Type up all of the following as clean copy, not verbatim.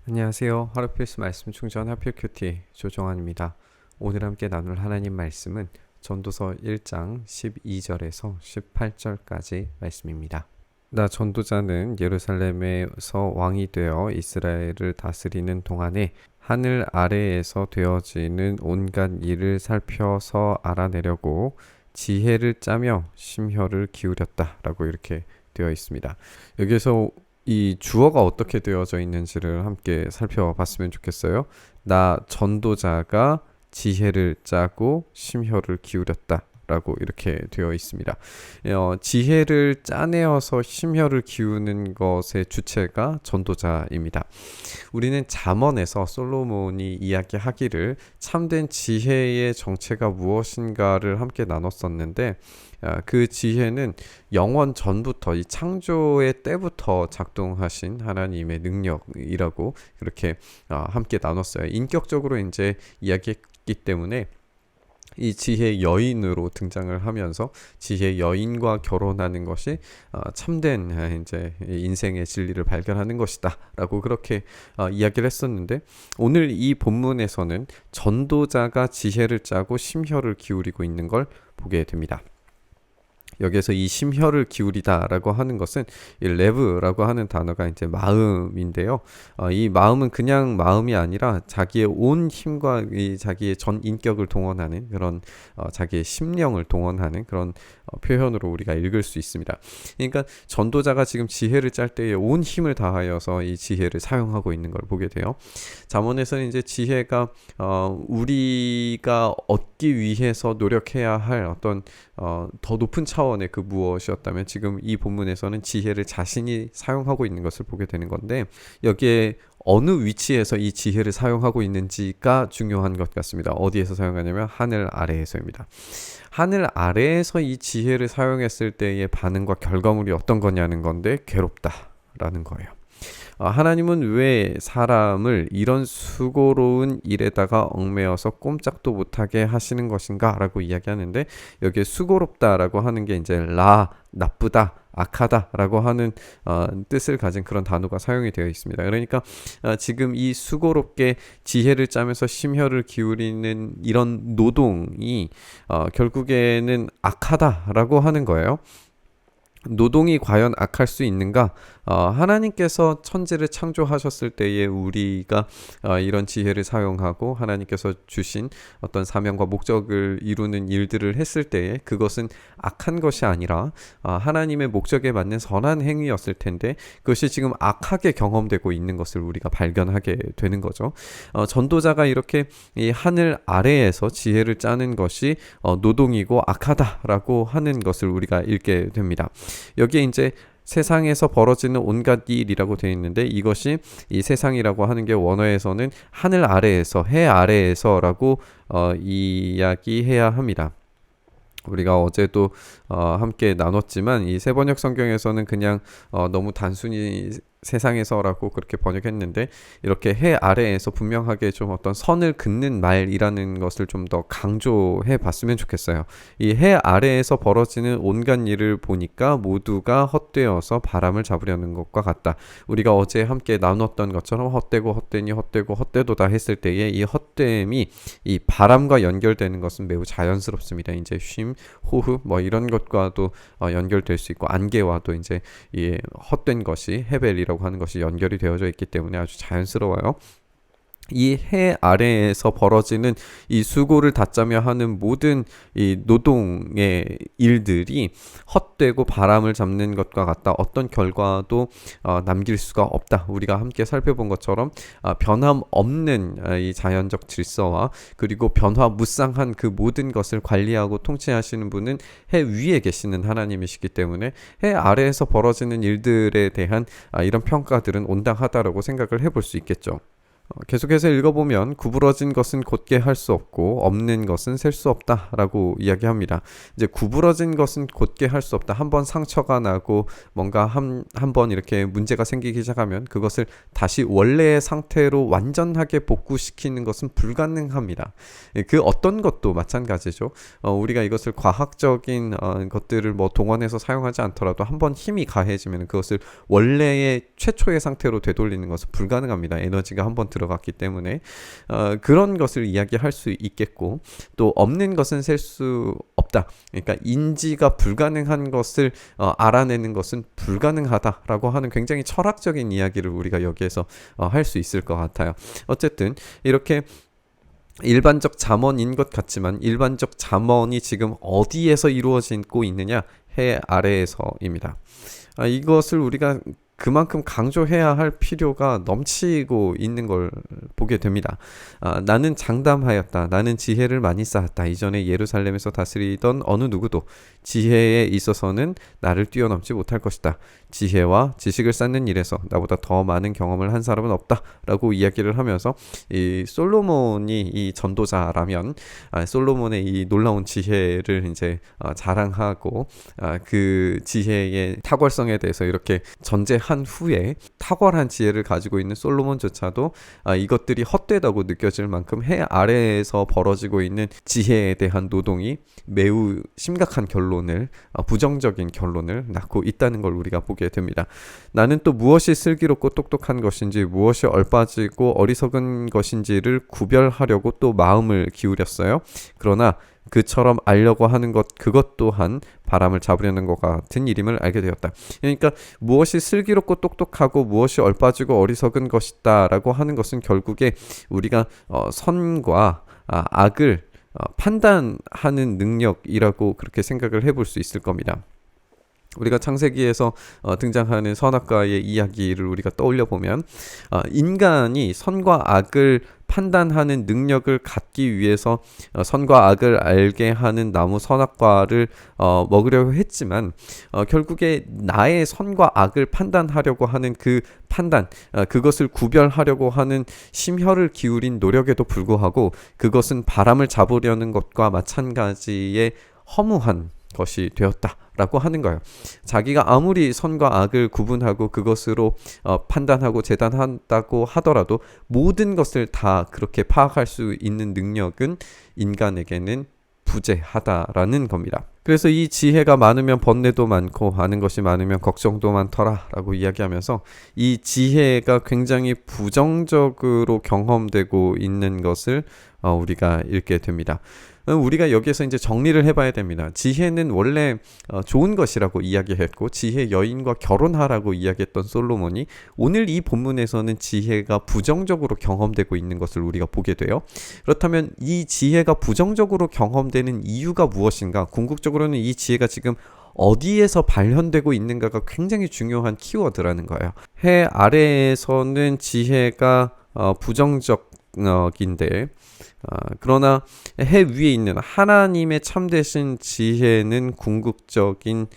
안녕하세요. 하루필스 말씀 충전 하필 큐티 조정환입니다. 오늘 함께 나눌 하나님 말씀은 전도서 1장 12절에서 18절까지 말씀입니다. 나 전도자는 예루살렘에서 왕이 되어 이스라엘을 다스리는 동안에 하늘 아래에서 되어지는 온갖 일을 살펴서 알아내려고 지혜를 짜며 심혈을 기울였다 라고 이렇게 되어 있습니다. 여기에서 이 주어가 어떻게 되어져 있는지를 함께 살펴봤으면 좋겠어요. 나 전도자가 지혜를 짜고 심혈을 기울였다 라고 이렇게 되어 있습니다. 지혜를 짜내어서 심혈을 기우는 것의 주체가 전도자입니다. 우리는 잠언에서 솔로몬이 이야기하기를 참된 지혜의 정체가 무엇인가를 함께 나눴었는데, 그 지혜는 영원 전부터 이 창조의 때부터 작동하신 하나님의 능력이라고 그렇게 함께 나눴어요. 인격적으로 이제 이야기했기 때문에 이 지혜 여인으로 등장을 하면서 지혜 여인과 결혼하는 것이 참된 이제 인생의 진리를 발견하는 것이다라고 그렇게 이야기를 했었는데, 오늘 이 본문에서는 전도자가 지혜를 짜고 심혈을 기울이고 있는 걸 보게 됩니다. 여기에서 이 심혈을 기울이다라고 하는 것은 이 레브라고 하는 단어가 이제 마음인데요. 이 마음은 그냥 마음이 아니라 자기의 온 힘과 이 자기의 전 인격을 동원하는 그런 자기의 심령을 동원하는 그런 표현으로 우리가 읽을 수 있습니다. 그러니까 전도자가 지금 지혜를 짤 때에 온 힘을 다하여서 이 지혜를 사용하고 있는 걸 보게 돼요. 잠언에서는 이제 지혜가 우리가 얻기 위해서 노력해야 할 어떤 더 높은 차원의 그 무엇이었다면, 지금 이 본문에서는 지혜를 자신이 사용하고 있는 것을 보게 되는 건데, 여기에 어느 위치에서 이 지혜를 사용하고 있는지가 중요한 것 같습니다. 어디에서 사용하냐면 하늘 아래에서입니다. 하늘 아래에서 이 지혜를 사용했을 때의 반응과 결과물이 어떤 거냐는 건데, 괴롭다라는 거예요. 하나님은 왜 사람을 이런 수고로운 일에다가 얽매여서 꼼짝도 못하게 하시는 것인가 라고 이야기하는데, 여기에 수고롭다라고 하는 게 이제 나쁘다, 악하다라고 하는 뜻을 가진 그런 단어가 사용이 되어 있습니다. 그러니까 지금 이 수고롭게 지혜를 짜면서 심혈을 기울이는 이런 노동이 결국에는 악하다라고 하는 거예요. 노동이 과연 악할 수 있는가? 하나님께서 천지를 창조하셨을 때에 우리가 이런 지혜를 사용하고 하나님께서 주신 어떤 사명과 목적을 이루는 일들을 했을 때에 그것은 악한 것이 아니라 하나님의 목적에 맞는 선한 행위였을 텐데, 그것이 지금 악하게 경험되고 있는 것을 우리가 발견하게 되는 거죠. 전도자가 이렇게 이 하늘 아래에서 지혜를 짜는 것이 노동이고 악하다라고 하는 것을 우리가 읽게 됩니다. 여기에 이제 세상에서 벌어지는 온갖 일이라고 되어 있는데, 이것이 이 세상이라고 하는 게 원어에서는 하늘 아래에서, 해 아래에서라고 이야기해야 합니다. 우리가 어제도 함께 나눴지만 이 세번역 성경에서는 그냥 너무 단순히 세상에서라고 그렇게 번역했는데, 이렇게 해 아래에서 분명하게 좀 어떤 선을 긋는 말이라는 것을 좀 더 강조해 봤으면 좋겠어요. 이 해 아래에서 벌어지는 온갖 일을 보니까 모두가 헛되어서 바람을 잡으려는 것과 같다. 우리가 어제 함께 나눴던 것처럼 헛되고 헛되니 헛되고 헛되도다 했을 때에 이 헛됨이 이 바람과 연결되는 것은 매우 자연스럽습니다. 이제 쉼, 호흡 뭐 이런 것과도 연결될 수 있고, 안개와도 이제 이 헛된 것이 헤벨이라고 하는 것이 연결이 되어져 있기 때문에 아주 자연스러워요. 이 해 아래에서 벌어지는 이 수고를 닫자며 하는 모든 이 노동의 일들이 헛되고 바람을 잡는 것과 같다. 어떤 결과도 남길 수가 없다. 우리가 함께 살펴본 것처럼 변함없는 이 자연적 질서와 그리고 변화무쌍한 그 모든 것을 관리하고 통치하시는 분은 해 위에 계시는 하나님이시기 때문에 해 아래에서 벌어지는 일들에 대한 이런 평가들은 온당하다라고 생각을 해볼 수 있겠죠. 계속해서 읽어보면 구부러진 것은 곧게 할 수 없고 없는 것은 셀 수 없다라고 이야기합니다. 이제 구부러진 것은 곧게 할 수 없다. 한번 상처가 나고 뭔가 한번 이렇게 문제가 생기기 시작하면 그것을 다시 원래의 상태로 완전하게 복구시키는 것은 불가능합니다. 그 어떤 것도 마찬가지죠. 우리가 이것을 과학적인 것들을 뭐 동원해서 사용하지 않더라도 한번 힘이 가해지면 그것을 원래의 최초의 상태로 되돌리는 것은 불가능합니다. 에너지가 한번 들어갔기 때문에 그런 것을 이야기할 수 있겠고, 또 없는 것은 셀 수 없다. 그러니까 인지가 불가능한 것을 알아내는 것은 불가능하다라고 하는 굉장히 철학적인 이야기를 우리가 여기에서 할 수 있을 것 같아요. 어쨌든 이렇게 일반적 잠언인 것 같지만 일반적 잠언이 지금 어디에서 이루어지고 있느냐? 해 아래에서입니다. 이것을 우리가 그만큼 강조해야 할 필요가 넘치고 있는 걸 보게 됩니다. 나는 장담하였다. 나는 지혜를 많이 쌓았다. 이전에 예루살렘에서 다스리던 어느 누구도 지혜에 있어서는 나를 뛰어넘지 못할 것이다. 지혜와 지식을 쌓는 일에서 나보다 더 많은 경험을 한 사람은 없다. 라고 이야기를 하면서 이 솔로몬이 이 전도자라면 솔로몬의 이 놀라운 지혜를 이제 자랑하고 그 지혜의 탁월성에 대해서 이렇게 전제한 후에 탁월한 지혜를 가지고 있는 솔로몬조차도 이것들이 헛되다고 느껴질 만큼 해 아래에서 벌어지고 있는 지혜에 대한 노동이 매우 심각한 결론을 부정적인 결론을 낳고 있다는 걸 우리가 보게 됩니다. 나는 또 무엇이 슬기롭고 똑똑한 것인지 무엇이 얼빠지고 어리석은 것인지를 구별하려고 또 마음을 기울였어요. 그러나 그처럼 알려고 하는 그것 또한 바람을 잡으려는 것 같은 일임을 알게 되었다. 그러니까 무엇이 슬기롭고 똑똑하고 무엇이 얼빠지고 어리석은 것이다 라고 하는 것은 결국에 우리가 선과 악을 판단하는 능력이라고 그렇게 생각을 해볼 수 있을 겁니다. 우리가 창세기에서 등장하는 선악과의 이야기를 우리가 떠올려 보면 인간이 선과 악을 판단하는 능력을 갖기 위해서 선과 악을 알게 하는 나무 선악과를 먹으려고 했지만 결국에 나의 선과 악을 판단하려고 하는 그 판단, 그것을 구별하려고 하는 심혈을 기울인 노력에도 불구하고 그것은 바람을 잡으려는 것과 마찬가지의 허무한 것이 되었다라고 하는 거예요. 자기가 아무리 선과 악을 구분하고 그것으로 판단하고 재단한다고 하더라도 모든 것을 다 그렇게 파악할 수 있는 능력은 인간에게는 부재하다라는 겁니다. 그래서 이 지혜가 많으면 번뇌도 많고 아는 것이 많으면 걱정도 많더라 라고 이야기하면서 이 지혜가 굉장히 부정적으로 경험되고 있는 것을 우리가 읽게 됩니다. 우리가 여기에서 이제 정리를 해봐야 됩니다. 지혜는 원래 좋은 것이라고 이야기했고 지혜 여인과 결혼하라고 이야기했던 솔로몬이 오늘 이 본문에서는 지혜가 부정적으로 경험되고 있는 것을 우리가 보게 돼요. 그렇다면 이 지혜가 부정적으로 경험되는 이유가 무엇인가? 궁극적으로는 이 지혜가 지금 어디에서 발현되고 있는가가 굉장히 중요한 키워드라는 거예요. 해 아래에서는 지혜가 부정적인데 그러나 해 위에 있는 하나님의 참되신 지혜는 궁극적인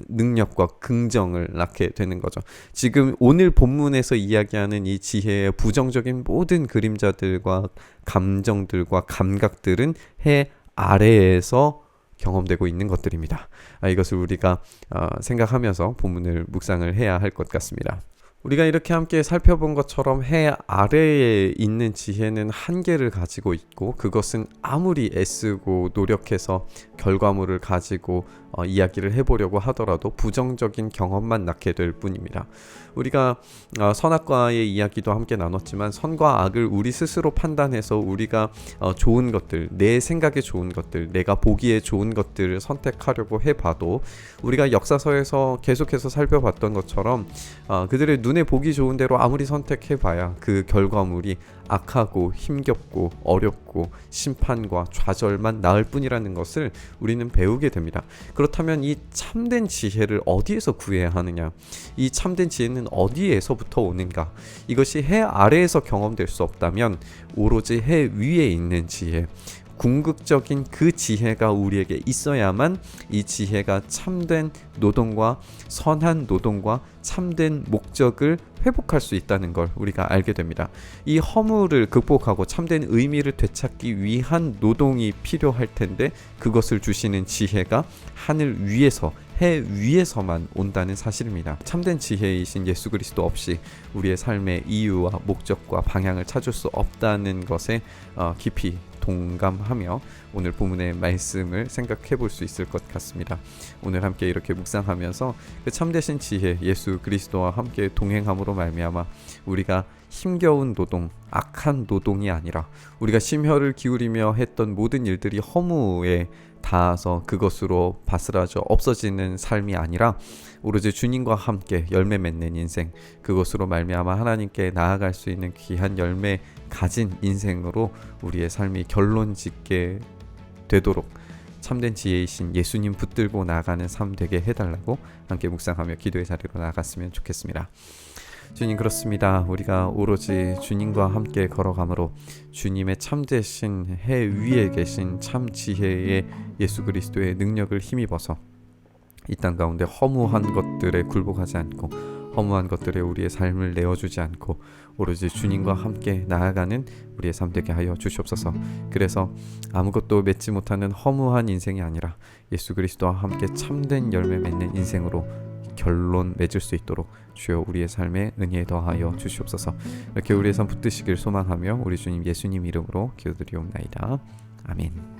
능력과 긍정을 낳게 되는 거죠. 지금 오늘 본문에서 이야기하는 이 지혜의 부정적인 모든 그림자들과 감정들과 감각들은 해 아래에서 경험되고 있는 것들입니다. 이것을 우리가 생각하면서 본문을 묵상을 해야 할 것 같습니다. 우리가 이렇게 함께 살펴본 것처럼 해 아래에 있는 지혜는 한계를 가지고 있고 그것은 아무리 애쓰고 노력해서 결과물을 가지고 이야기를 해보려고 하더라도 부정적인 경험만 낳게 될 뿐입니다. 우리가 선악과의 이야기도 함께 나눴지만 선과 악을 우리 스스로 판단해서 우리가 좋은 것들, 내 생각에 좋은 것들, 내가 보기에 좋은 것들을 선택하려고 해봐도 우리가 역사서에서 계속해서 살펴봤던 것처럼 그들의 눈에 보기 좋은 대로 아무리 선택해봐야 그 결과물이 악하고 힘겹고 어렵고 심판과 좌절만 낳을 뿐이라는 것을 우리는 배우게 됩니다. 그렇다면 이 참된 지혜를 어디에서 구해야 하느냐? 이 참된 지혜는 어디에서부터 오는가? 이것이 해 아래에서 경험될 수 없다면 오로지 해 위에 있는 지혜, 궁극적인 그 지혜가 우리에게 있어야만 이 지혜가 참된 노동과 선한 노동과 참된 목적을 회복할 수 있다는 걸 우리가 알게 됩니다. 이 허물을 극복하고 참된 의미를 되찾기 위한 노동이 필요할 텐데 그것을 주시는 지혜가 하늘 위에서 해 위에서만 온다는 사실입니다. 참된 지혜이신 예수 그리스도 없이 우리의 삶의 이유와 목적과 방향을 찾을 수 없다는 것에 깊이 동감하며 오늘 본문의 말씀을 생각해 볼 수 있을 것 같습니다. 오늘 함께 이렇게 묵상하면서 그 참되신 지혜 예수 그리스도와 함께 동행함으로 말미암아 우리가 힘겨운 노동, 악한 노동이 아니라 우리가 심혈을 기울이며 했던 모든 일들이 허무에 닿아서 그것으로 바스라져 없어지는 삶이 아니라 오로지 주님과 함께 열매 맺는 인생, 그것으로 말미암아 하나님께 나아갈 수 있는 귀한 열매 가진 인생으로 우리의 삶이 결론 짓게 되도록 참된 지혜이신 예수님 붙들고 나아가는 삶 되게 해달라고 함께 묵상하며 기도의 자리로 나아갔으면 좋겠습니다. 주님, 그렇습니다. 우리가 오로지 주님과 함께 걸어가므로 주님의 참되신 해 위에 계신 참 지혜의 예수 그리스도의 능력을 힘입어서 이 땅 가운데 허무한 것들에 굴복하지 않고 허무한 것들에 우리의 삶을 내어주지 않고 오로지 주님과 함께 나아가는 우리의 삶 되게 하여 주시옵소서. 그래서 아무것도 맺지 못하는 허무한 인생이 아니라 예수 그리스도와 함께 참된 열매 맺는 인생으로 결론 맺을 수 있도록 주여 우리의 삶에 은혜 더하여 주시옵소서. 이렇게 우리의 삶 붙드시길 소망하며 우리 주님 예수님 이름으로 기도드리옵나이다. 아멘.